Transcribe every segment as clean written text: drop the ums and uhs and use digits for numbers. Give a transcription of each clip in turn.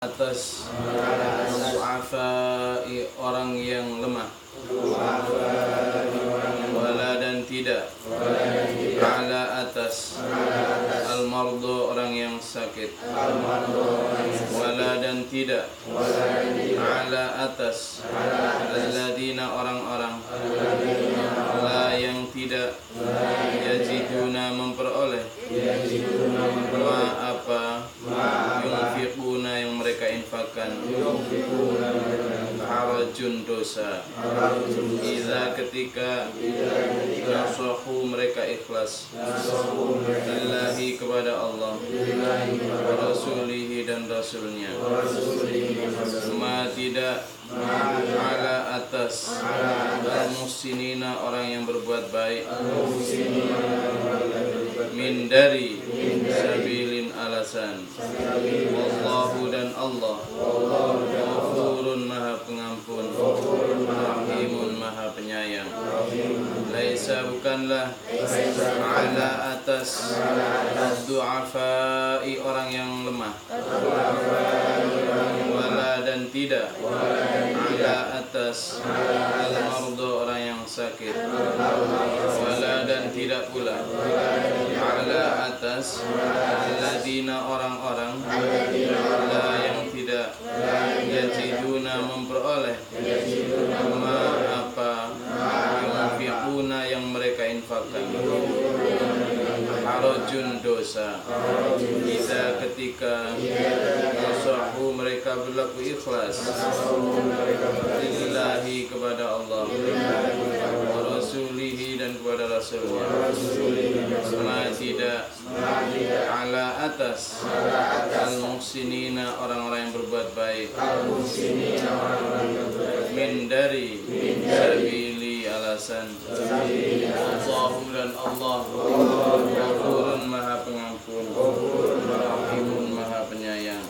atas du'afai orang yang lemah, wala dan tidak, ala atas al-mardu orang yang sakit, wala dan tidak, ala atas alladzina orang-orang, la yang tidak, yajiduna memperoleh, ma apa, yunfiquna yang mereka infakkan, harajun dosa, iza ketika nasahu mereka ikhlas, lillahi kepada Allah, wa rasulihi dan rasulnya, ma tidak, ala atas al-muhsinina orang yang berbuat baik, min dari sabilin alasan, wallahu dan Allah, ghafurun maha pengampun, rahimun maha penyayang. Laisa bukanlah, ala atas du'afai orang yang lemah, wala dan tidak, ala atas al-mardu orang yang sakit, wala dan tidak pula, ala atas alladzina orang-orang, la yang tidak, yajiduna memperoleh, ma apa, yunfiquna yang mereka infakkan, harajun dosa, iza ketika nasahu mereka berlaku ikhlas, lillahi kepada Allah, wa rasulihi dan kepada rasulnya, ma tidak, ala atas al-muhsinina orang-orang yang berbuat baik, min dari sabili alasan, Allahu dan Allah, ghafurun maha pengampun, rahimun maha penyayang.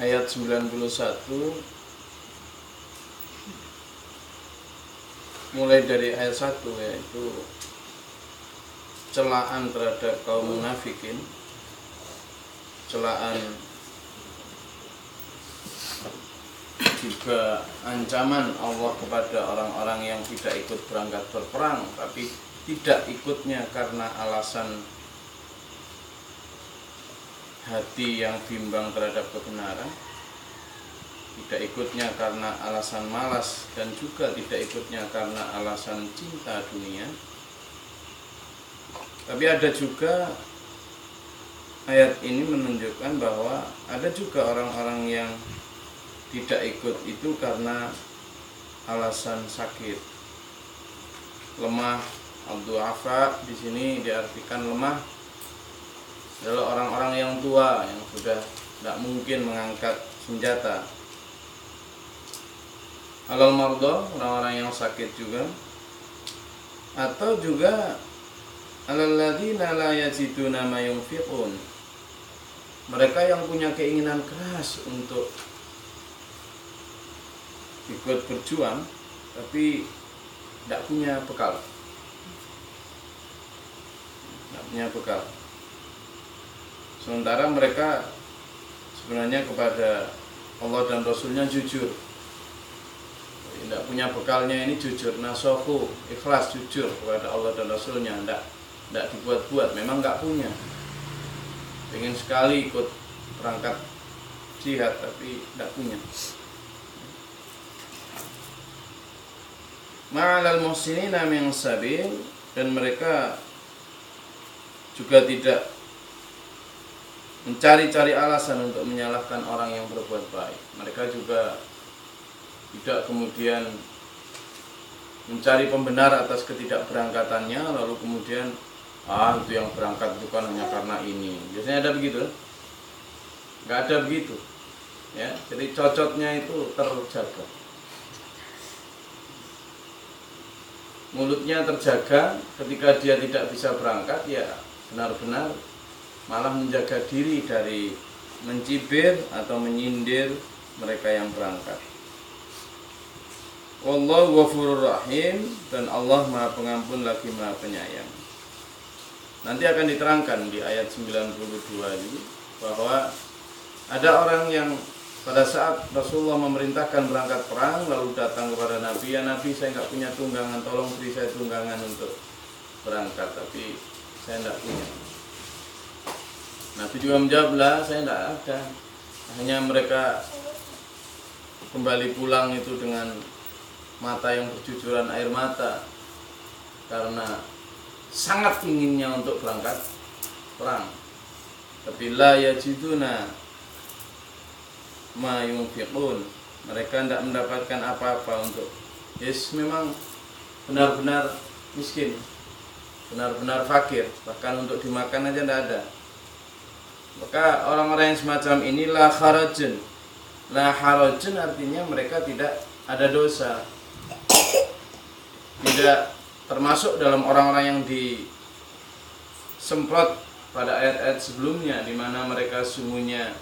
Ayat 91 mulai dari ayat 1 yaitu celaan terhadap kaum munafikin, celaan juga ancaman Allah kepada orang-orang yang tidak ikut berangkat berperang tapi tidak ikutnya karena alasan hati yang bimbang terhadap kebenaran, tidak ikutnya karena alasan malas dan juga tidak ikutnya karena alasan cinta dunia. Tapi ada juga ayat ini menunjukkan bahwa ada juga orang-orang yang tidak ikut itu karena alasan sakit, lemah Ad-du'afa di sini diartikan lemah adalah orang-orang yang tua yang sudah tidak mungkin mengangkat senjata. Alal mardo, orang-orang yang sakit juga, atau juga alal ladzina la yajiduna ma yunfiqun, mereka yang punya keinginan keras untuk ikut berjuang tapi tidak punya bekal. Tidak punya bekal. Sementara mereka sebenarnya kepada Allah dan Rasulnya jujur. Tidak punya bekalnya ini jujur, nasohu, ikhlas, jujur kepada Allah dan Rasulnya. Tidak dibuat-buat, memang nggak punya. Pengen sekali ikut perangkat jihad tapi tidak punya. Ma'alal muhsinina min sabil, dan mereka juga tidak mencari-cari alasan untuk menyalahkan orang yang berbuat baik. Mereka juga tidak kemudian mencari pembenar atas ketidakberangkatannya, lalu kemudian itu yang berangkat bukan hanya karena ini. Biasanya ada begitu? Nggak ada begitu. Ya, jadi cocoknya itu terjaga. Mulutnya terjaga, ketika dia tidak bisa berangkat ya benar-benar malah menjaga diri dari mencibir atau menyindir mereka yang berangkat. Wallahu ghafurur rahim, dan Allah Maha Pengampun lagi Maha Penyayang. Nanti akan diterangkan di ayat 92 ini bahwa ada orang yang pada saat Rasulullah memerintahkan berangkat perang lalu datang kepada Nabi, ya Nabi, saya nggak punya tunggangan, tolong beri saya tunggangan untuk berangkat, tapi saya nggak punya. Nabi juga menjawab, lah saya tidak ada. Hanya mereka kembali pulang itu dengan mata yang bercucuran air mata karena sangat inginnya untuk berangkat perang. Tapi la yajiduna ma yunfiqun, mereka tidak mendapatkan apa-apa untuk memang benar-benar miskin, benar-benar fakir, bahkan untuk dimakan aja tidak ada. Maka orang-orang yang semacam ini la harajun. La harajun artinya mereka tidak ada dosa, tidak termasuk dalam orang-orang yang disemprot pada ayat-ayat sebelumnya, di mana mereka sungguhnya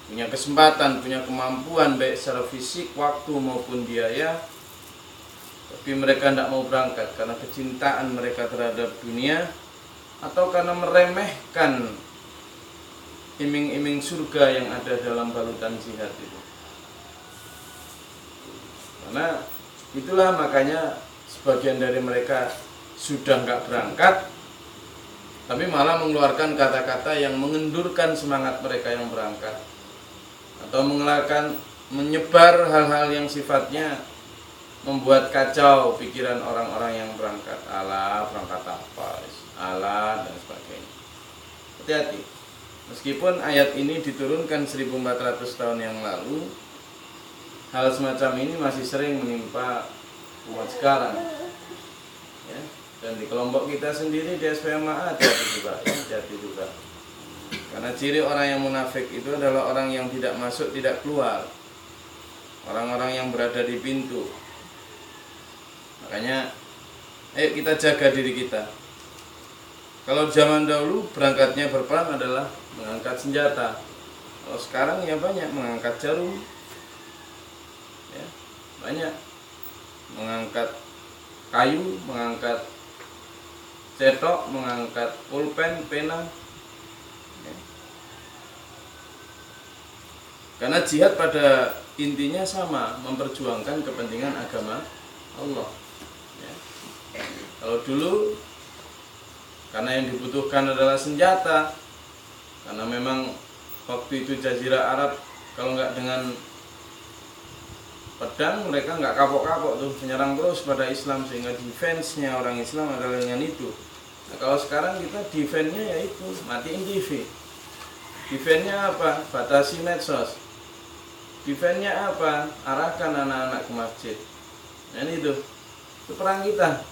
punya kesempatan, punya kemampuan baik secara fisik, waktu maupun biaya, tapi mereka tidak mau berangkat karena kecintaan mereka terhadap dunia atau karena meremehkan iming-iming surga yang ada dalam balutan jihad itu. Karena itulah makanya sebagian dari mereka sudah nggak berangkat, tapi malah mengeluarkan kata-kata yang mengendurkan semangat mereka yang berangkat, atau menyebar hal-hal yang sifatnya membuat kacau pikiran orang-orang yang berangkat. Alah, berangkat apa? Alah, dan sebagainya. Hati-hati. Meskipun ayat ini diturunkan 1400 tahun yang lalu, hal semacam ini masih sering menimpa umat sekarang. Ya, dan di kelompok kita sendiri di SPMA jati juga. Karena ciri orang yang munafik itu adalah orang yang tidak masuk, tidak keluar. Orang-orang yang berada di pintu. Makanya ayo kita jaga diri kita. Kalau zaman dahulu berangkatnya berperang adalah mengangkat senjata. Kalau sekarang ya banyak mengangkat jarum. Ya, banyak mengangkat kayu, mengangkat cetok, mengangkat pulpen, pena. Ya. Karena jihad pada intinya sama, memperjuangkan kepentingan agama Allah. Ya. Kalau dulu karena yang dibutuhkan adalah senjata, karena memang waktu itu Jazirah Arab kalau nggak dengan pedang mereka nggak kapok-kapok tuh menyerang terus pada Islam, sehingga defense-nya orang Islam adalah dengan itu. Nah, kalau sekarang kita defense-nya yaitu matiin TV. Defense-nya apa? Batasi medsos. Defense-nya apa? Arahkan anak-anak ke masjid. Nah, itu perang kita.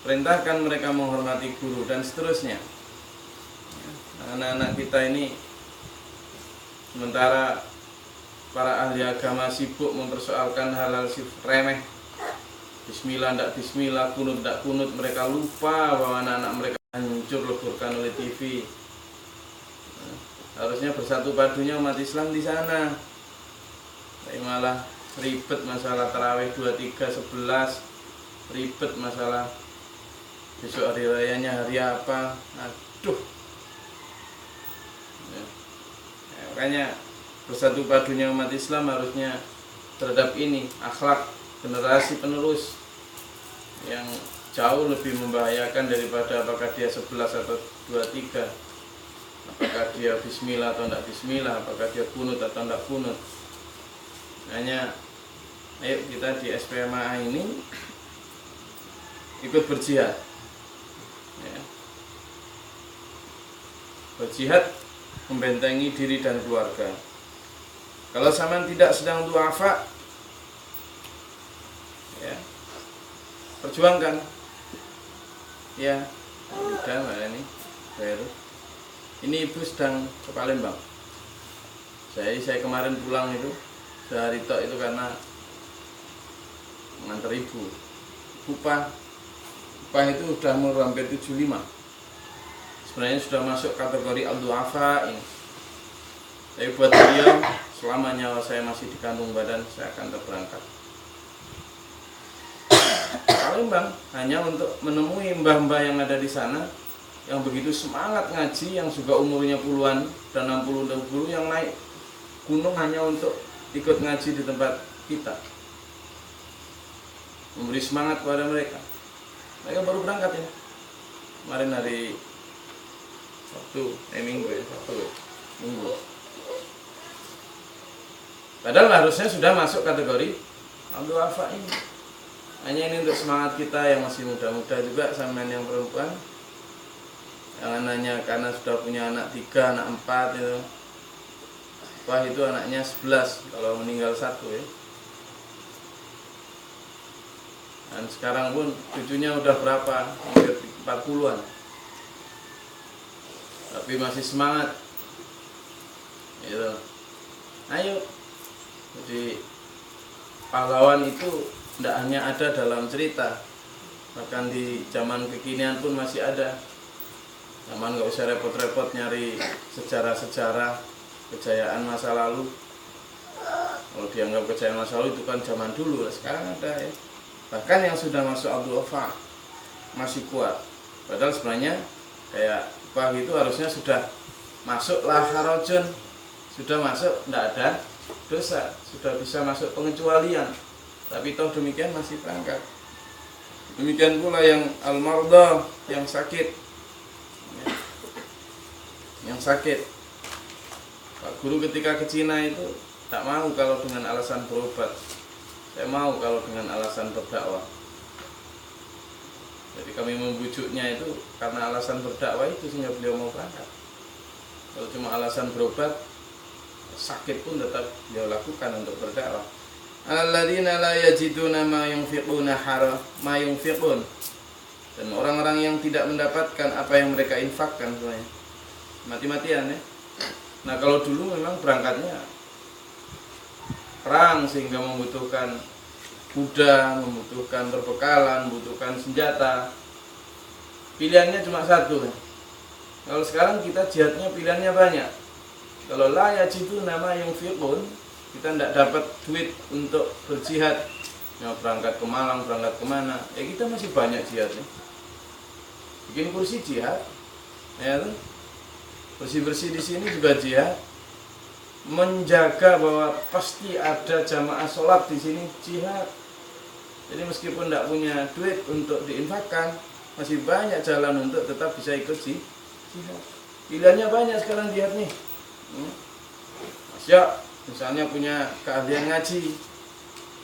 perintahkan mereka menghormati guru dan seterusnya. Anak-anak kita ini sementara para ahli agama sibuk mempersoalkan hal-hal remeh, bismillah ndak bismillah, kunut ndak kunut, mereka lupa bahwa anak-anak mereka hancur leburkan oleh TV. Harusnya bersatu padunya umat Islam di sana. Tapi malah ribet masalah tarawih 23 11, ribet masalah besok hari rayanya hari apa. Aduh. Makanya bersatu padunya umat Islam harusnya terhadap ini akhlak generasi penerus yang jauh lebih membahayakan daripada apakah dia 11 atau 23, apakah dia bismillah atau tidak bismillah, apakah dia kunut atau tidak kunut. Hanya ayo kita di SPMA ini ikut berjihad ya. Berjihad membentengi diri dan keluarga. Kalau sampean tidak sedang duafa ya, perjuangkan ya. Udah mana ini baru ini ibu sedang ke Palembang. Saya kemarin pulang itu sehari tok itu karena mengantar ibu. Upah itu sudah mau hampir 75. Sebenarnya sudah masuk kategori al-du'afa ini. Tapi buat beliau, selama nyawa saya masih di kandung badan, saya akan terberangkat Palembang hanya untuk menemui mbah-mbah yang ada di sana yang begitu semangat ngaji, yang juga umurnya puluhan dan 60 yang naik gunung hanya untuk ikut ngaji di tempat kita, memberi semangat kepada mereka. Mereka baru berangkat ya kemarin hari Minggu. Padahal harusnya sudah masuk kategori al-du'afa ini. Hanya ini untuk semangat kita yang masih muda-muda juga, sampean yang perempuan. Jangan hanya karena sudah punya anak 3, anak 4 itu. Wah itu anaknya 11 kalau meninggal 1 ya. Dan sekarang pun cucunya udah berapa? Hampir 40-an. Tapi masih semangat. Gitu. Ayo. Jadi pahlawan itu tidak hanya ada dalam cerita, bahkan di zaman kekinian pun masih ada. Zaman nggak usah repot-repot nyari sejarah-sejarah kejayaan masa lalu. Kalau dianggap kejayaan masa lalu itu kan zaman dulu, sekarang ada ya. Bahkan yang sudah masuk al-du'afa masih kuat. Padahal sebenarnya kayak Pak itu harusnya sudah masuk la harajun, sudah masuk tidak ada dosa, sudah bisa masuk pengecualian. Tapi toh demikian masih berangkat. Demikian pula yang al-marda, yang sakit. Yang sakit. Pak guru ketika ke Cina itu tak mau kalau dengan alasan berobat. Saya mau kalau dengan alasan berdakwah. Jadi kami membujuknya itu karena alasan berdakwah itu sehingga beliau mau berangkat. Kalau cuma alasan berobat, sakit pun tetap beliau lakukan untuk berdakwah. Alladzina la yajiduna ma yunfiqun. Dan orang-orang yang tidak mendapatkan apa yang mereka infakkan semuanya. Mati-matian ya. Nah kalau dulu memang berangkatnya perang sehingga membutuhkan kuda, membutuhkan perbekalan, membutuhkan senjata. Pilihannya cuma satu. Kalau sekarang kita jihadnya pilihannya banyak. Kalau la yajiduna ma yunfiqun, kita tidak dapat duit untuk berjihad, ya berangkat ke Malang, berangkat kemana, ya kita masih banyak jihadnya. Bikin kursi jihad, ya tuh. Bersih-bersih di sini juga jihad. Menjaga bahwa pasti ada jamaah sholat di sini jihad. Jadi meskipun tidak punya duit untuk diinfakkan, masih banyak jalan untuk tetap bisa ikut jihad. Pilihannya banyak sekarang jihad nih. Misalnya punya keahlian ngaji,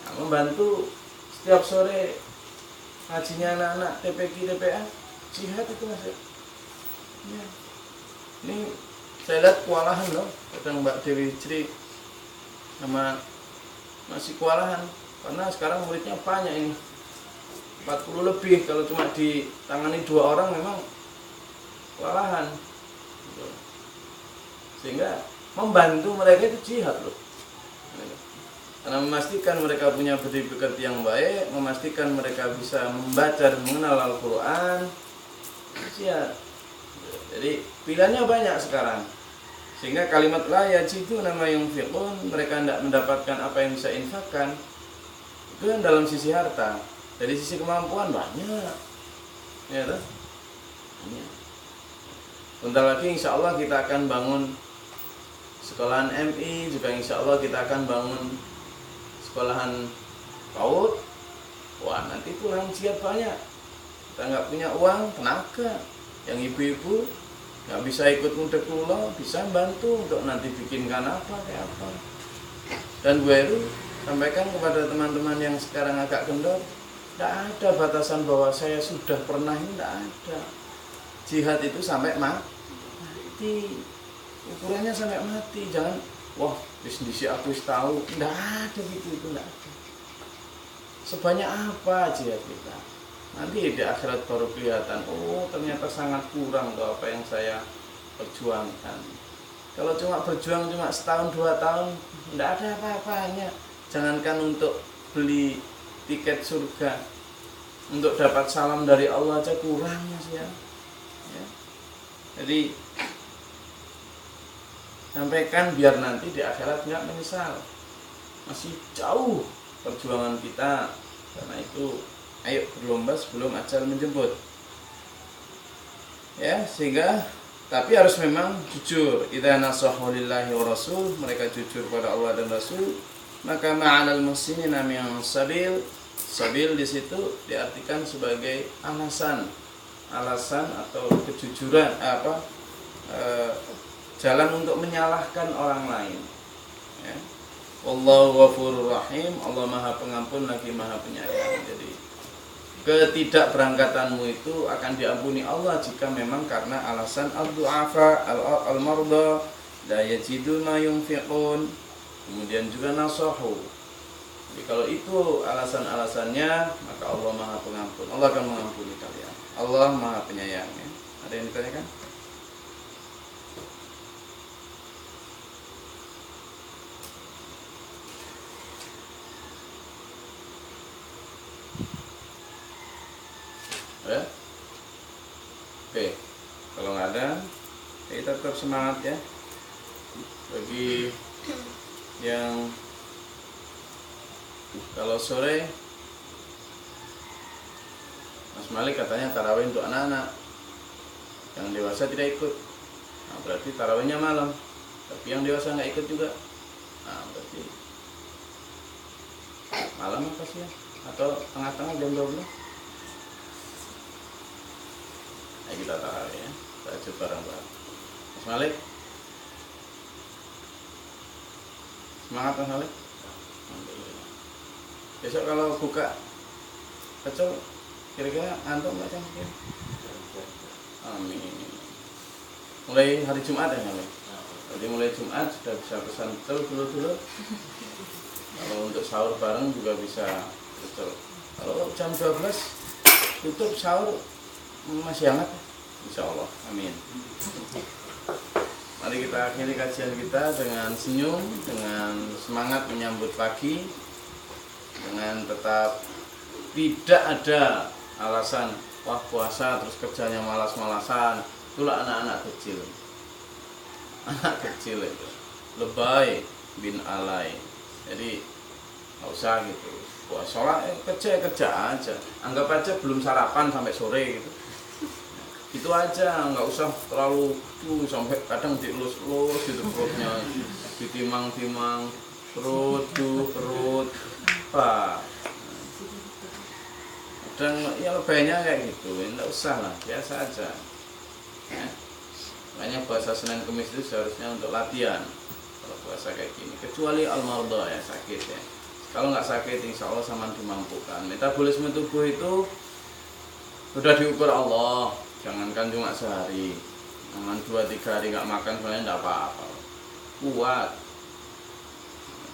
nah, membantu setiap sore ngajinya anak-anak TPQ TPA, jihad itu masuk. Ya. Ini saya lihat kewalahan loh, kadang Mbak Dewi Cri sama masih kewalahan karena sekarang muridnya banyak ini. 40 lebih. Kalau cuma ditangani 2 orang memang kewalahan gitu. Sehingga membantu mereka itu jihad loh, karena memastikan mereka punya budi pekerti yang baik, memastikan mereka bisa membaca dan mengenal Al-Quran, jihad. Jadi pilihannya banyak sekarang, sehingga kalimat la yajiduna ma yunfiqun, mereka tidak mendapatkan apa yang bisa infakkan, itu kan dalam sisi harta. Dari sisi kemampuan banyak, ya kan? Banyak. Bentar lagi insya Allah kita akan bangun sekolahan MI, juga insya Allah kita akan bangun sekolahan PAUD. Wah, nanti pulang jihad banyak. Kita nggak punya uang, tenaga. Yang ibu-ibu nggak bisa ikut mudik pulau, bisa bantu untuk nanti bikinkan apa, kayak apa. Dan Bu Heru sampaikan kepada teman-teman yang sekarang agak kendor, tidak ada batasan bahwa saya sudah pernah, ini tidak ada. Jihad itu sampai mati, ukurannya sampai mati. Jangan, wah bisnis aku tahu, tidak ada gitu, itu tidak ada. Sebanyak apa jihad kita? Nanti di akhirat baru kelihatan, oh ternyata sangat kurang tuh apa yang saya perjuangkan. Kalau cuma berjuang cuma setahun 2 tahun, tidak ada apa-apanya. Jangankan untuk beli tiket surga, untuk dapat salam dari Allah aja kurang ya. Jadi sampaikan biar nanti di akhirat nggak menyesal. Masih jauh perjuangan kita, karena itu ayo berlomba sebelum ajal menjemput. Ya, sehingga tapi harus memang jujur. Idza nasahu lillahi wa rasul, mereka jujur pada Allah dan Rasul, maka ma'alal muslimina min sabil. Sabil di situ diartikan sebagai alasan atau kejujuran, jalan untuk menyalahkan orang lain. Ya. Wallahu ghafurur rahim, Allah Maha Pengampun lagi Maha Penyayang. Jadi ketidakberangkatanmu itu akan diampuni Allah jika memang karena alasan al-du'afa, al-marda, la yajidu ma yunfiqun, kemudian juga nasahu. Jadi kalau itu alasan-alasannya, maka Allah Maha Pengampun. Allah akan mengampuni kalian. Allah Maha Penyayang. Ya. Ada yang ditanyakan? Ada? Oke. Kalau nggak ada, kita tetap semangat ya. Bagi yang kalau sore, Mas Malik katanya tarawih untuk anak-anak, yang dewasa tidak ikut. Nah, berarti tarawihnya malam, tapi yang dewasa nggak ikut juga. Nah, berarti malam apa sih ya? Atau tengah-tengah jam 12? Ayo kita tarawih ya, tahajud bareng-bareng. Mas Malik, semangat Mas Malik. Besok kalau buka pecel, kira-kira ngantuk nggak Cang? Amin. Mulai hari Jumat ya Malik? Jadi mulai Jumat sudah bisa pesan pecel dulu. Kalau untuk sahur bareng juga bisa pecel. Kalau jam 12 tutup sahur masih hangat, insya Allah. Amin. Mari kita akhiri kajian kita dengan senyum, dengan semangat menyambut pagi, dengan tetap tidak ada alasan wah puasa terus kerjanya malas-malasan. Itulah anak-anak kecil. Anak kecil itu lebay bin alay. Jadi nggak usah gitu. Puasa kerja aja. Anggap aja belum sarapan sampai sore gitu. Itu aja, nggak usah terlalu sampai kadang dielus-elus gitu perutnya, ditimang-timang perut apa. Dan ya lebaynya kayak gitu, nggak usah lah, biasa aja. Ya. Makanya puasa Senin Kamis itu seharusnya untuk latihan. Kalau puasa kayak gini, kecuali al-marda ya, sakit ya. Kalau nggak sakit, insya Allah sama dimampukan. Metabolisme tubuh itu sudah diukur Allah. Jangankan cuma sehari, aman 2-3 hari nggak makan sebenarnya nggak apa-apa. Kuat.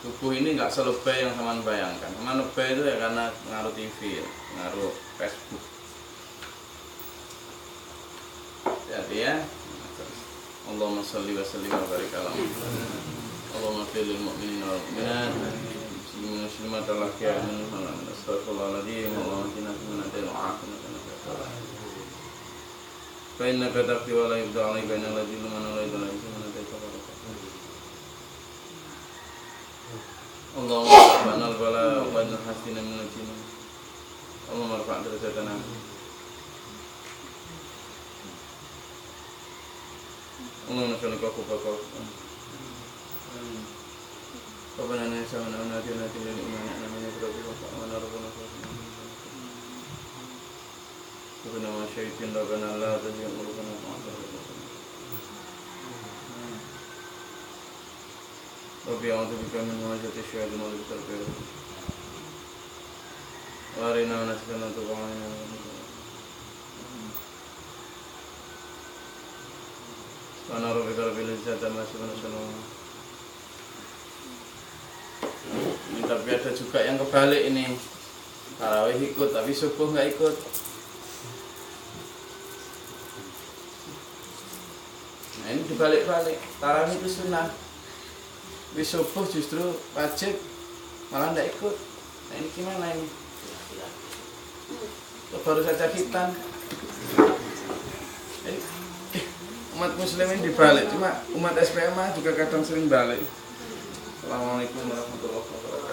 Tubuh ini nggak selebay yang teman bayangkan. Teman lebay itu ya karena ngaruh TV, ya, ngaruh Facebook. Jadi ya, Allahumma sholli wa sallim wa barik ala Muhammad. Allahumma fil mu'minin wal mu'minat, muslimin muslimat al-ahya minhum wal amwat. Astaghfirullahaladzim. Allahumma qina min adil afina. Fa innaka taqdi wa la yubda 'alaika innal ladzi man la yudla man Allahumma rabbana al-bala wa anna hasina min al-jinni. Allahumma rafa' darajatana. Allahumma salika kubaka. Rabbana inna sami'na munadiyan lil imani an aminu bi rabbikum fa amanna rabbuna fa Rabbana wa syaitin rabbana la tazigh qulubana ba'da idh hadaytana. Rabbi a'udzu bika min hamazati syayatin wa bika min wa arina nasbana tuqana. Subhana rabbika rabbil izzati amma yasifun. Ini tapi ada juga yang kebalik ini. Tarawih ikut tapi subuh nggak ikut. Nah ini dibalik-balik. Tarawih itu sunnah. Wis subuh justru wajib, malah ndak ikut. Nah ini gimana ini? Baru saja khitan. Umat muslimin dibalik, cuma umat SPMA juga kadang sering balik. Assalamualaikum warahmatullahi wabarakatuh.